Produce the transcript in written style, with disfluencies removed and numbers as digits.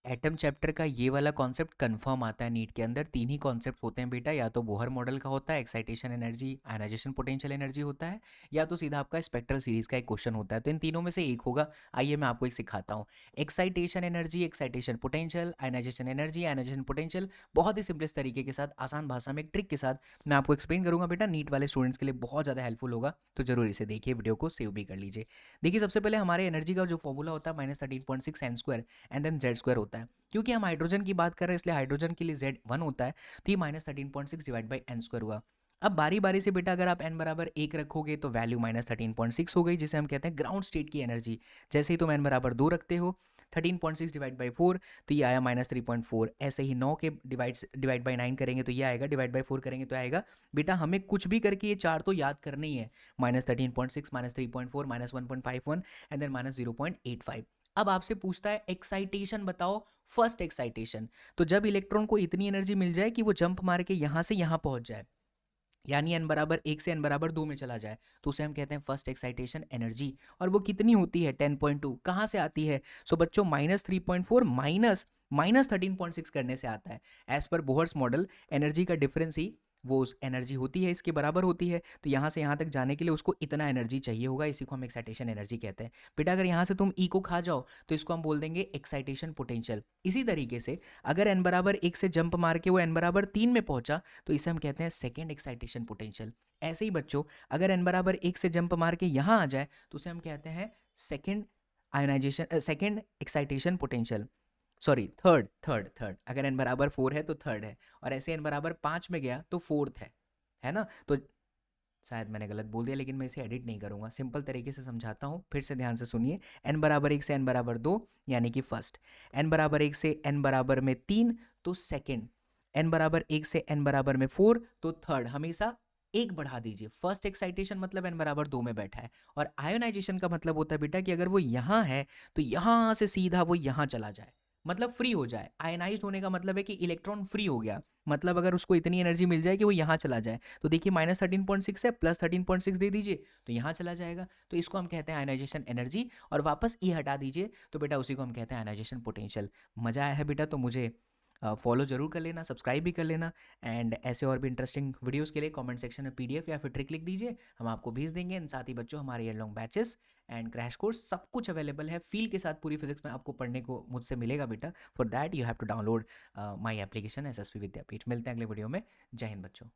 Atom chapter का ये वाला कॉन्सेप्ट कंफर्म आता है नीट के अंदर। तीन ही कॉन्सेप्ट होते हैं बेटा, या तो बोहर मॉडल का होता है, excitation energy, ionisation potential energy होता है, या तो सीधा आपका स्पेक्ट्रल सीरीज का एक क्वेश्चन होता है। तो इन तीनों में से एक होगा। आइए मैं आपको एक सिखाता हूँ। Excitation energy, excitation potential, ionisation energy, ionisation potential, बहुत ही सिंपलेस्ट तरीके के साथ, आसान भाषा में एक ट्रिक के साथ मैं आपको एक्सप्लेन करूंगा बेटा। नीट वाले स्टूडेंट्स के लिए बहुत ज़्यादा हेल्पफुल होगा, तो जरूर इसे देखिए, वीडियो को सेव भी कर लीजिए। देखिए सबसे पहले हमारे एनर्जी का जो फॉर्मूला होता है -13.6 n square and then Z square होता है। क्योंकि हम हाइड्रोजन की बात कर रहे हैं इसलिए हाइड्रोजन के लिए जेड 1 होता है, तो ये -13.6 डिवाइड बाई एन स्क्वायर हुआ। अब बारी बारी से बेटा अगर आप n बराबर 1 रखोगे तो वैल्यू -13.6 हो गई, जिसे हम कहते हैं ग्राउंड स्टेट की एनर्जी। जैसे ही तुम n बराबर 2 रखते हो, 13.6 डिवाइड बाई 4 तो ये आया -3.4। ऐसे ही 9 के डिवाइड बाई 9 करेंगे तो ये आएगा, डिवाइड बाई 4 करेंगे तो आएगा। बेटा हमें कुछ भी करके ये चार तो याद करने ही है, -13.6, -3.4, -1.51 एंड देन -0.85। अब आपसे पूछता है एक्साइटेशन बताओ, फर्स्ट एक्साइटेशन। तो जब इलेक्ट्रॉन को इतनी एनर्जी मिल जाए कि वो जंप मार के यहां से यहां पहुंच जाए, यानी n बराबर 1 से n बराबर 2 में चला जाए, तो उसे हम कहते हैं फर्स्ट एक्साइटेशन एनर्जी। और वो कितनी होती है? 10.2। कहाँ से आती है? सो बच्चों -3.4 माइनस 13.6 करने से आता है। As per Bohr's model energy का डिफरेंस ही वो एनर्जी होती है, इसके बराबर होती है। तो यहाँ से यहाँ तक जाने के लिए उसको इतना एनर्जी चाहिए होगा, इसी को हम एक्साइटेशन एनर्जी कहते हैं। बेटा अगर यहाँ से तुम ई को खा जाओ तो इसको हम बोल देंगे एक्साइटेशन पोटेंशियल। इसी तरीके से अगर n बराबर 1 से जंप मार के वो n बराबर 3 में पहुंचा तो इसे हम कहते हैं सेकेंड एक्साइटेशन पोटेंशियल। ऐसे ही बच्चों अगर n बराबर 1 से जंप मार के यहाँ आ जाए तो उसे हम कहते हैं second ionisation, second excitation potential. Sorry, third. अगर n बराबर 4 है तो थर्ड है, और ऐसे n बराबर 5 में गया तो फोर्थ है ना? तो शायद मैंने गलत बोल दिया, लेकिन मैं इसे एडिट नहीं करूंगा, सिंपल तरीके से समझाता हूँ, फिर से ध्यान से सुनिए। n बराबर 1 से n बराबर 2 यानी कि फर्स्ट, n बराबर 1 से n बराबर में 3 तो सेकेंड, n बराबर 1 से n बराबर में 4 तो थर्ड। हमेशा एक बढ़ा दीजिए। फर्स्ट एक्साइटेशन मतलब n बराबर 2 में बैठा है, और आयोनाइजेशन का मतलब होता है बेटा कि अगर वो यहाँ है तो यहाँ से सीधा वो यहाँ चला जाए, मतलब फ्री हो जाए। आयनाइज्ड होने का मतलब है कि इलेक्ट्रॉन फ्री हो गया, मतलब अगर उसको इतनी एनर्जी मिल जाए कि वो यहाँ चला जाए। तो देखिए -13.6 है, +13.6 दे दीजिए तो यहाँ चला जाएगा। तो इसको हम कहते हैं आयनाइजेशन एनर्जी, और वापस ई हटा दीजिए तो बेटा उसी को हम कहते हैं आयनाइजेशन पोटेंशियल। मज़ा आया है बेटा? तो मुझे फॉलो जरूर कर लेना, सब्सक्राइब भी कर लेना, एंड ऐसे और भी इंटरेस्टिंग वीडियोस के लिए कमेंट सेक्शन में पीडीएफ या फिर ट्रिक लिख दीजिए, हम आपको भेज देंगे। एंड साथ ही बच्चों हमारे year long batches and crash course सब कुछ अवेलेबल है, फील के साथ पूरी फिजिक्स में आपको पढ़ने को मुझसे मिलेगा बेटा। For that you have to download my application SSP Vidyapeeth. मिलते हैं अगले वीडियो में। जय हिंद बच्चों।